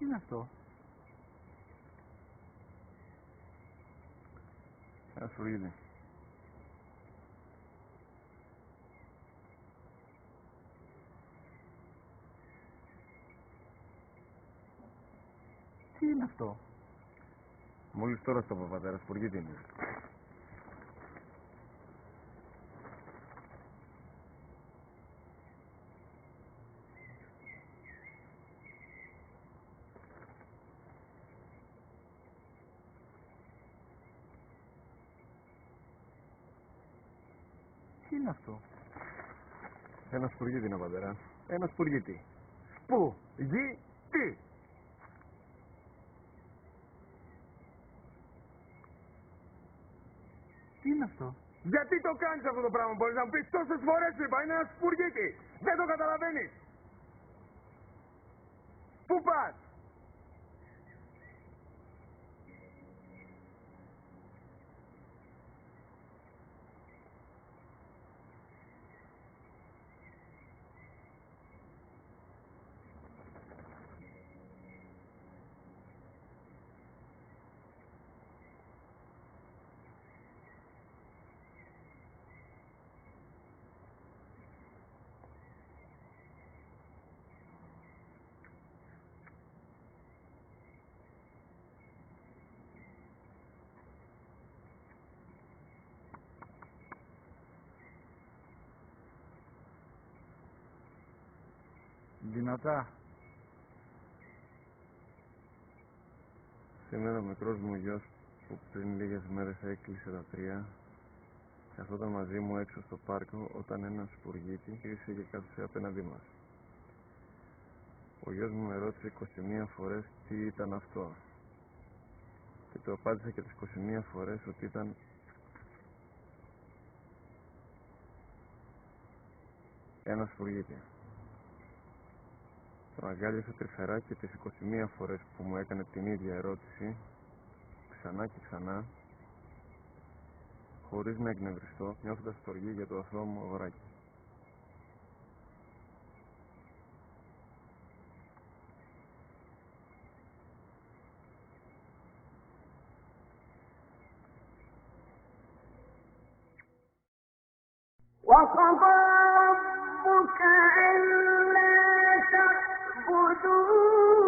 Τι είναι αυτό? Ένα σφουργίτι. Τι είναι αυτό? Μόλις τώρα στο πατέρα, σφουργίτι είναι. Τι είναι αυτό? Ένα σφουργίτι είναι, πατέρα. Ένα σφουργίτι. Πού? Γη? Τι? Τι είναι αυτό? Γιατί το κάνεις αυτό το πράγμα, μπορείς να μου πεις? Τόσες φορές σου είπα, είναι ένα σπουργίτι. Δεν το καταλαβαίνεις. Πού πας? Δυνατά. Σήμερα ο μικρός μου γιος που πριν λίγες μέρες έκλεισε τα 3 καθόταν μαζί μου έξω στο πάρκο όταν ένα σφουργίτι ήρθε και κάθισε απέναντί μας. Ο γιος μου με ρώτησε 21 φορές τι ήταν αυτό και του απάντησα και τις 21 φορές ότι ήταν ένα σφουργίτι. Τον αγκάλιασα τρυφερά και τις 21 φορές που μου έκανε την ίδια ερώτηση ξανά και ξανά, χωρίς να εκνευριστώ, νιώθοντας στοργή για το αθώο μου αγοράκι. وقضى ربك ألا تعبدوا